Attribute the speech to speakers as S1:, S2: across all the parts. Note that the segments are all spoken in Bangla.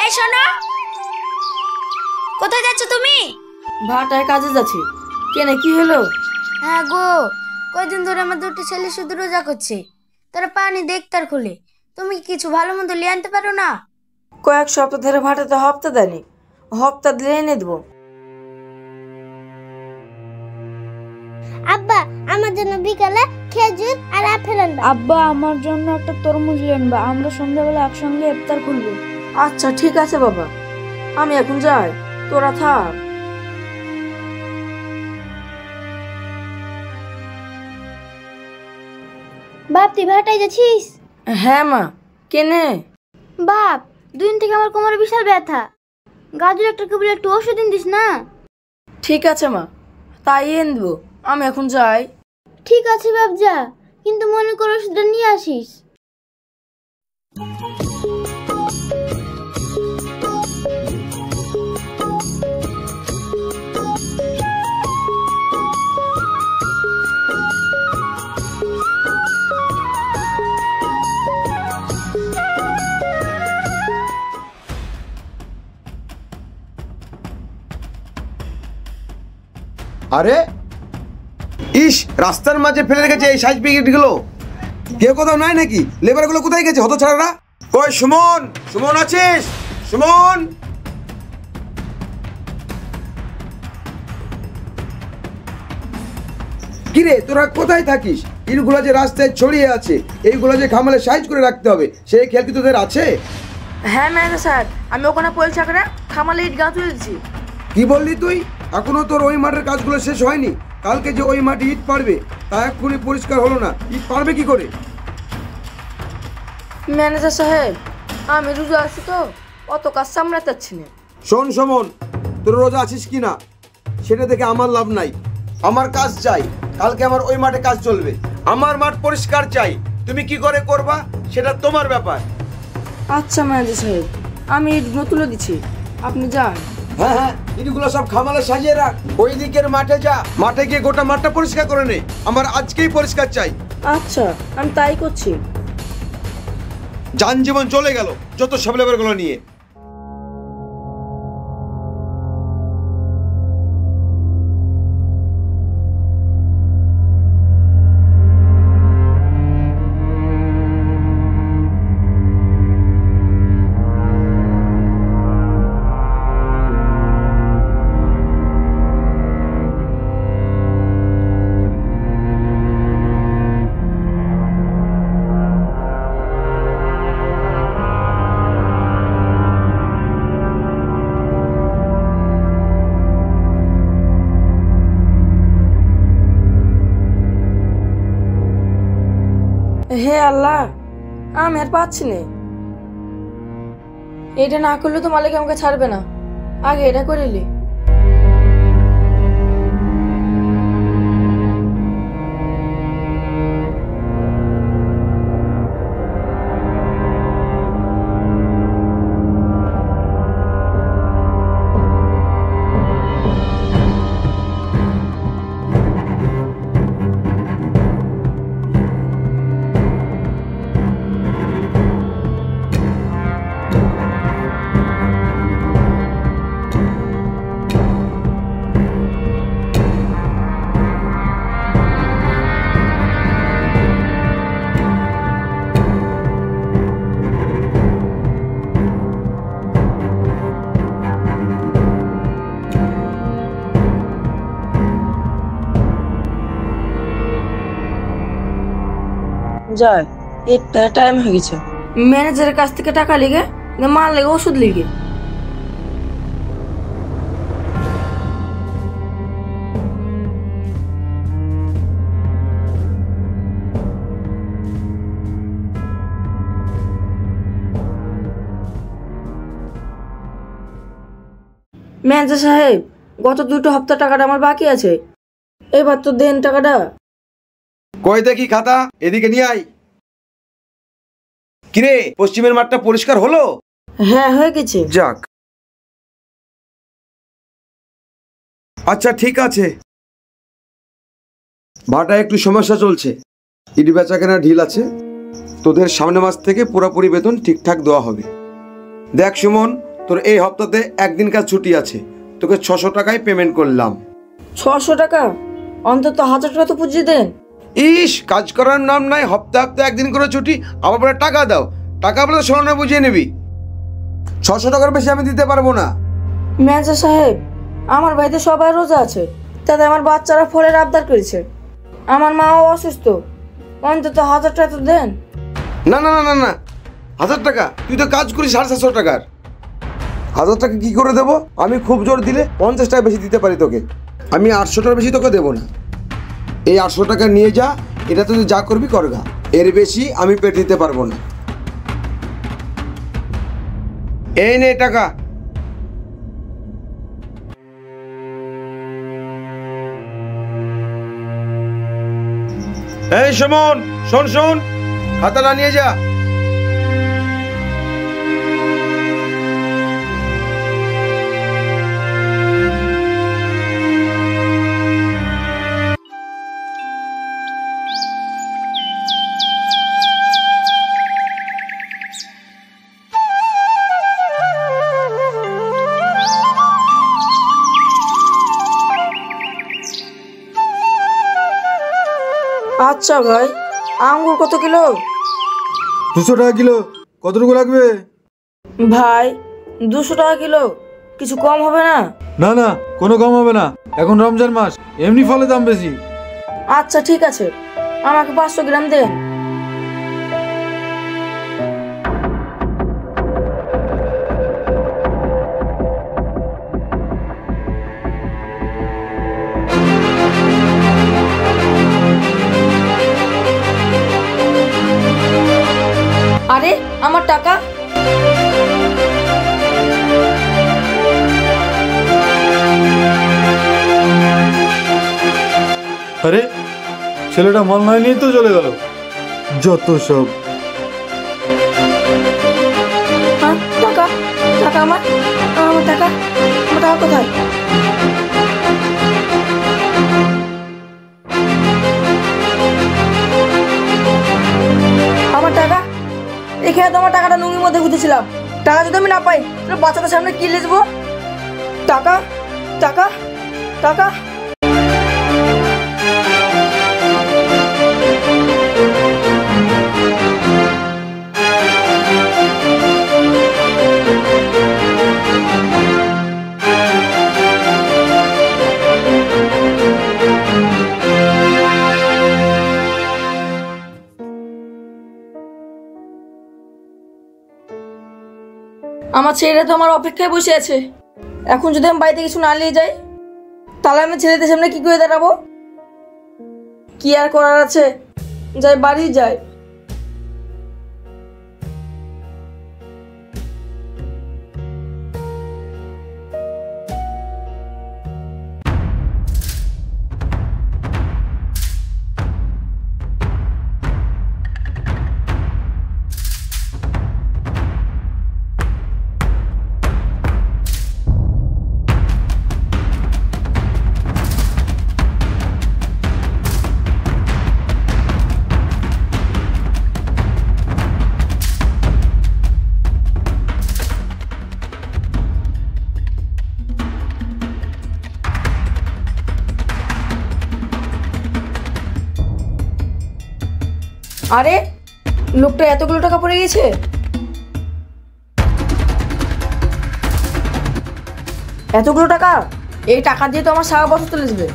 S1: এই শোনো, কোথায় যাচ্ছ তুমি?
S2: ভাটায় কাজে যাচ্ছি। কেন, কি হলো?
S1: হ্যাঁ গো, কয়দিন ধরে আমার দুটো ছেলে শুধু রোজা করছে, তারা পানি দেখতার খুলে। তুমি কি কিছু ভালো মন্দ নিয়ে আনতে পারো না?
S2: কয়েক সপ্তাহ ধরে ভাটাতে হপ্তা দেয়নি, হপ্তা দিলে এনে দেবো।
S3: আব্বা, আমার জন্য বিকালে খেজুর আর আপেল আনবা।
S4: আব্বা, আমার জন্য একটা তরমুজ আনবা, আমরা সন্ধ্যাবেলা একসঙ্গে ইফতার খুলবো।
S2: আচ্ছা ঠিক আছে বাবা, আমি এখন যাই, তোরা থাক।
S3: বাপ, তুই ভাটায় যাচ্ছিস?
S2: হ্যাঁ মা, কেনে?
S3: বাপ, 2 দিন থেকে আমার কোমরে বিশাল ব্যথা। গাজর একটা কেবল একটু ওষুধ দিস না।
S2: ঠিক আছে মা, তাই এনে দেবো, আমি এখন যাই।
S3: ঠিক আছে বাপ, যা, কিন্তু মনে করে ওষুধটা নিয়ে আসিস।
S5: আরে ইস, রাস্তার মাঝে ফেলে রেখেছে এই সাইজ প্যাকেটগুলো। কেউ কোথাও নাই নাকি? লেবারগুলো কোথায় গেছে হতছাড়ারা? ওই সুমন, সুমন আছিস? সুমন, কিরে তোরা কোথায় থাকিস? ইটগুলো যে রাস্তায় ছড়িয়ে আছে, এইগুলো যে খামালে সাইজ করে রাখতে হবে, সেই খেয়াল কি তোদের আছে?
S2: হ্যাঁ ম্যানেজার স্যার, আমি ওখানে পয়সা করে খামালে ইট গাছ তুলেছি।
S5: কি বললি তুই? এখনো তোর ওই মাঠের কাজগুলো শেষ হয়নি? কালকে যে ওই মাঠে ইট পারবে তা এক্ষুনি পরিষ্কার হলো না, ইট পারবে কি করে?
S2: ম্যানেজার সাহেব, আমি রোজা আছি তো, অত কাজ সামলাতে পারছি না।
S5: শোন সমন, তোর রোজা আছিস কি না সেটা দেখে আমার লাভ নাই। আমার কাজ চাই, কালকে আমার ওই মাঠে কাজ চলবে। আমার মাঠ পরিষ্কার চাই, তুমি কি করে করবা সেটা তোমার ব্যাপার।
S2: আচ্ছা ম্যানেজার সাহেব, আমি ইটগুলো তুলে দিচ্ছি, আপনি যান।
S5: হ্যাঁ হ্যাঁ, ইটগুলো সব খামালে সাজিয়ে রাখ। ওই দিকের মাঠে যা, মাঠে গিয়ে গোটা মাঠটা পরিষ্কার করে নে। আমার আজকেই পরিষ্কার চাই।
S2: আচ্ছা, আমি তাই করছি।
S5: যান জীবন চলে গেল যত সব লেবারগুলো নিয়ে।
S2: হে আল্লাহ, আমি আর পাচ্ছি না। এটা না করলে তো মালিক আমাকে ছাড়বে না, আগে এটা করে নি। যায়, একটা টাইম হয়ে গেছে। ম্যানেজারের কাছ থেকে টাকা লিগে, মাল লেগে, ওষুধ লিগে। ম্যানেজার সাহেব, গত 2 সপ্তাহ টাকাটা আমার বাকি আছে, এবার তো দেন টাকাটা।
S5: কই দেখি খাতা, এদিকে নিয়ে আয়। কিরে, পশ্চিমের মাঠটা পরিষ্কার হলো?
S2: হ্যাঁ হয়ে গেছে।
S5: যাক, আচ্ছা ঠিক আছে। ভাটায় একটু সমস্যা চলছে, ইট বেচা কেনা ঢিল আছে। তোদের সামনে মাস থেকে পুরোপুরি বেতন ঠিকঠাক দেওয়া হবে। দেখ সুমন, তোর এই হপ্তাতে একদিন কাজ ছুটি আছে, তোকে 600 টাকায় পেমেন্ট করলাম।
S2: 600 টাকা? অন্তত 1000 টাকা তো বুঝিয়ে দেন।
S5: ইস, কাজ করার নাম নাই, হপ্তাহে একদিন করে ছুটি, আবার বলে টাকা দাও। টাকা বলে স্মরণে বুঝিয়ে নিবি। 600 টাকার বেশি আমি দিতে পারবো না।
S2: ম্যানেজার সাহেব, আমার বাড়িতে সবাই রোজা আছে, তাতে আমার বাচ্চারা ফলের আবদার করেছে, আমার মাও অসুস্থ, অন্তত 1000 টাকা তো দেন।
S5: না না না না না, 1000 টাকা? তুই তো কাজ করিস 750 টাকার। 1000 টাকা কি করে দেবো? আমি খুব জোর দিলে 50 টাকা বেশি দিতে পারি তোকে। আমি 800 টাকার বেশি তোকে দেবো না। এই 800 টাকা নিয়ে যা, এটা তুই যা করবি করগা, এর বেশি আমি পেট দিতে পারবো না। এই নে টাকা। এই সুমন, শোন শোন, খাতাটা নিয়ে যা।
S2: আচ্ছা ভাই, আঙ্গুর কত কিলো?
S6: 200 টাকা কিলো। কতটুকু লাগবে?
S2: ভাই 200 টাকা কিলো, কিছু কম হবে না?
S6: না না, কোনো কম হবে না, এখন রমজান মাস, এমনি ফলে দাম বেশি।
S2: আচ্ছা ঠিক আছে, আমাকে 500 গ্রাম দেন। আরে আমার টাকা?
S6: আরে ছেলেটা মাল নয় নিয়ে তো চলে গেল, যত সব।
S2: হ্যাঁ, টাকা টাকা আমার আমার টাকা আমার টাকা কোথায়? আমার টাকা? এখানে তো আমার টাকাটা নুঙ্গির মধ্যে গুঁজেছিলাম। টাকা যদি আমি না পাই তাহলে বাচ্চাদের সামনে কি লিখবো? টাকা টাকা টাকা। আমার ছেলেটা তো আমার অপেক্ষায় বসে আছে, এখন যদি আমি বাড়িতে কিছু না নিয়ে যাই তাহলে আমি ছেলেদের সামনে কি করে দাঁড়াবো? কি আর করার আছে, যাই বাড়ি যাই। আরে লোকটা এতগুলো টাকা পড়ে গেছে। এতগুলো টাকা? এই টাকা দিয়ে তো আমার সারা বছর চলে যাবে।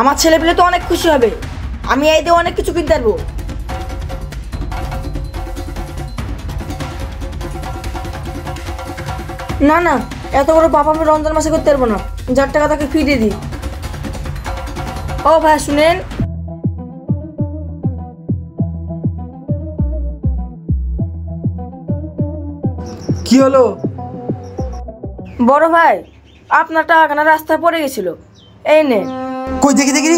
S2: আমার ছেলে পেলে তো অনেক খুশি হবে, আমি এই দিয়ে অনেক কিছু কিনতে পারবো। না না, এত বড় পাপ আমি রমজান মাসে করতে পারবো না, যার টাকা তাকে ফিরিয়ে দিই। ও ভাই শুনেন,
S6: কি হলো?
S2: বড় ভাই আপনার টাকাখানা রাস্তায় পড়ে গেছিল, এই নে।
S6: কই দেখি দেখি।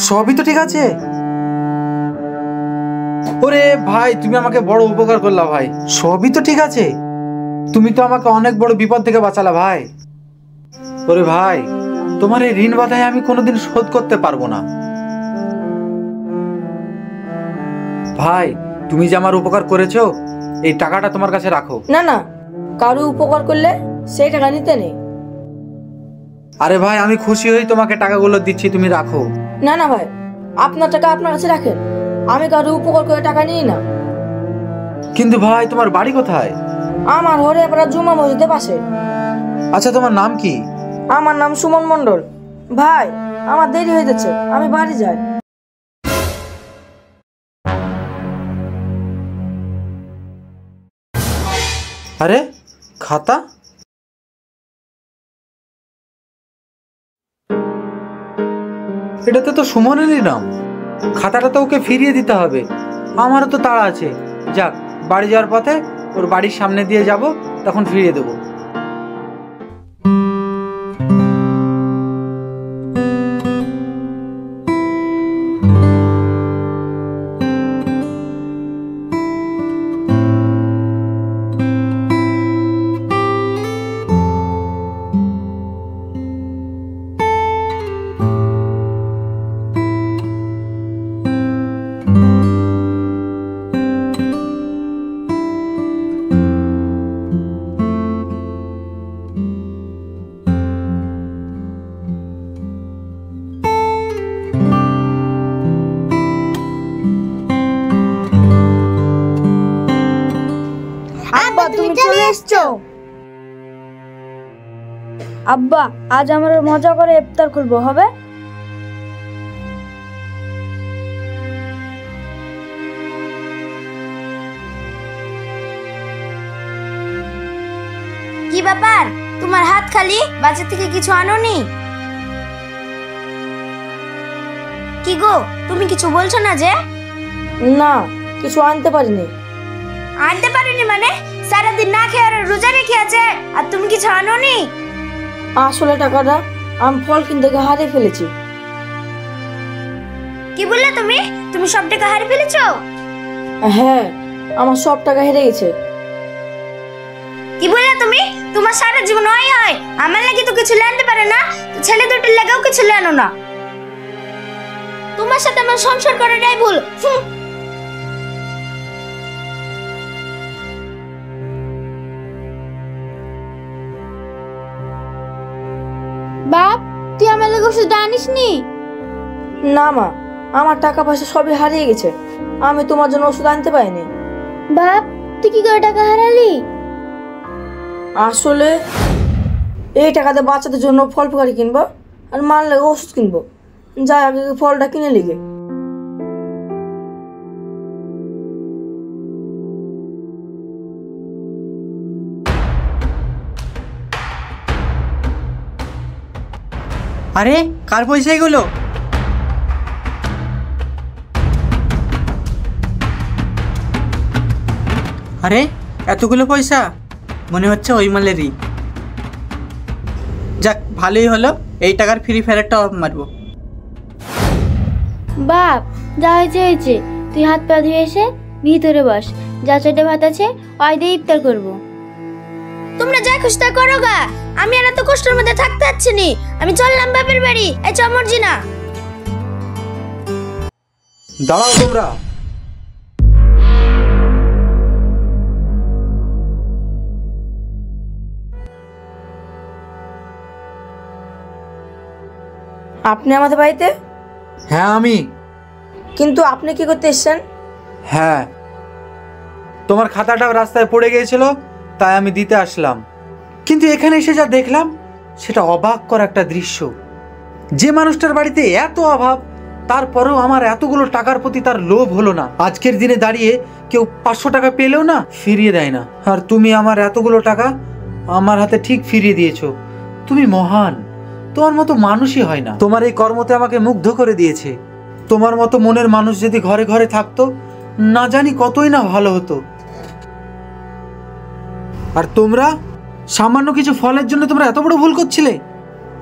S6: সবই তো ঠিক আছে। ওরে ভাই, তুমি আমাকে বড় উপকার করলা ভাই, সবই তো ঠিক আছে। তুমি তো আমাকে অনেক বড় বিপদ থেকে বাঁচালা ভাই। ওরে ভাই, তোমার এই ঋণ বাধায় আমি কোনোদিন শোধ করতে পারবো না। ভাই তুমি যে আমার উপকার করেছো, এই টাকাটা তোমার কাছে রাখো।
S2: না না, কারো উপকার করলে সেই টাকা নিতে নেই।
S6: আরে ভাই, আমি খুশি হই তোমাকে টাকাগুলো দিচ্ছি, তুমি রাখো।
S2: না না ভাই, আপনার টাকা আপনার কাছে রাখেন, আমি কারো উপকার করে টাকা নিই না।
S6: কিন্তু ভাই, তোমার বাড়ি কোথায়?
S2: আমার হরিয়াপাড়া জুমা মসজিদের পাশে।
S6: আচ্ছা, তোমার নাম কি?
S2: আমার নাম সুমন মণ্ডল। ভাই, আমার দেরি হয়ে যাচ্ছে, আমি বাড়ি যাই।
S6: আরে খাতা, এটাতে তো সুমনেরই নাম। খাতাটা তো ওকে ফিরিয়ে দিতে হবে, আমারও তো তাড়া আছে। যাক, বাড়ি যাওয়ার পথে ওর বাড়ির সামনে দিয়ে যাব, তখন ফিরিয়ে দেবো।
S4: আব্বা, তুমি চলে এসছো? আব্বা, আজ আমরা মজা করে ইফতার করবো, হবে?
S1: কি ব্যাপার, তোমার হাত খালি? বাজার থেকে কিছু আনোনি? কি গো, তুমি কিছু বলছো না যে?
S2: না, কিছু আনতে পারিনি।
S1: আনতে পারিনি মানে? সারাদিন না খেয়ে আর রোজা রেখে আছে, আর তুমি কিছু আনোনি?
S2: আসলে টাকাটা আমি ফল কিনতে গিয়ে হারিয়ে ফেলেছি।
S1: কি বললে তুমি? তুমি সব টাকা হারিয়ে ফেলেছো?
S2: হ্যাঁ, আমার সব টাকা হেরে গেছে।
S1: কি বললে তুমি? তোমার সারা জীবন ওই হয়, আমার লাগি তো কিছু আনতে পারে না, তো ছেলে দুটোর লাগেও কিছু আনো না। তোমার সাথে আমার সংসার করাটাই ভুল।
S3: বাপ, তুই আমার লাগে ওষুধ আনিসনি?
S2: না মা, আমার টাকা পয়সা সবই হারিয়ে গেছে, আমি তোমার জন্য ওষুধ আনতে পারিনি।
S3: বাপ, তুই কি করে টাকা হারালি?
S2: আসলে এই টাকাতে বাচ্চাদের জন্য ফল ফকারি কিনবো আর মার লাগে ওষুধ কিনবো, যাই আগে ফলটা কিনে লিগে।
S7: আরে কার পয়সা এগুলো? আরে এতগুলো পয়সা, মনে হচ্ছে ওই মালেরই। যাক, ভালোই হলো, এই টাকার ফ্রি ফেরতটা অফ মারবো।
S3: বাপ, যা হয়েছে হয়েছে, তুই হাত পা ধুয়ে এসে ভিতরে বস, যা চারটে ভাত আছে ওই দিয়ে ইফতার করবো।
S1: তোমরা যা খুশি তা করো গা, আমি আর এত কষ্টের মধ্যে থাকতে পারছি নি। আমি চললাম বাপের বাড়ি। এই চমরজি না,
S6: দাঁড়াও তোমরা।
S2: আপনি আমাদের বাড়িতে?
S6: হ্যাঁ আমি।
S2: কিন্তু আপনি কি করতে এসেছেন?
S6: হ্যাঁ, তোমার খাতাটা রাস্তায় পড়ে গিয়েছিল, তাই আমি দিতে আসলাম। কিন্তু এখানে এসে যা দেখলাম, সেটা অবাক করা একটা দৃশ্য। যে মানুষটার বাড়িতে এত অভাব, তারপরেও আমার এতগুলো টাকার প্রতি তার লোভ হলো না। আজকের দিনে দাঁড়িয়ে কেউ 500 টাকা পেলেও না ফিরিয়ে দেয় না, আর তুমি আমার এতগুলো টাকা আমার হাতে ঠিক ফিরিয়ে দিয়েছো। তুমি মহান, তোমার মতো মানুষই হয় না। তোমার এই কর্মতে আমাকে মুগ্ধ করে দিয়েছে। তোমার মতো মনের মানুষ যদি ঘরে ঘরে থাকতো, না জানি কতই না ভালো হতো। আর তোমরা সামান্য কিছু ফলের জন্য তোমরা এত বড় ভুল করছিলে।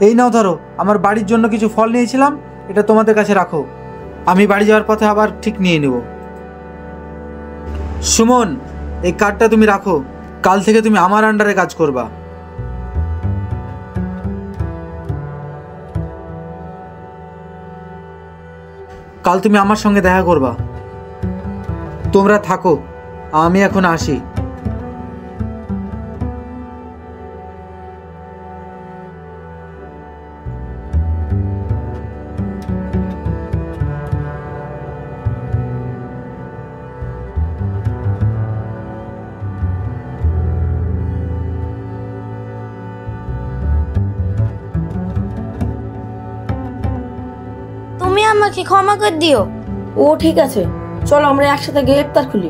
S6: এই নাও ধরো, আমার বাড়ির জন্য কিছু ফল নিয়েছিলাম, এটা তোমাদের কাছে রাখো, আমি বাড়ি যাওয়ার পথে আবার ঠিক নিয়ে নেব। সুমন, এই কার্ডটা তুমি রাখো, কাল থেকে তুমি আমার আন্ডারে কাজ করবা। কাল তুমি আমার সঙ্গে দেখা করবা। তোমরা থাকো, আমি এখন আসি।
S1: তুমি আমাকে ক্ষমা করে দিও।
S2: ও ঠিক আছে, চলো আমরা একসাথে গিয়ে ইফতার খুলি।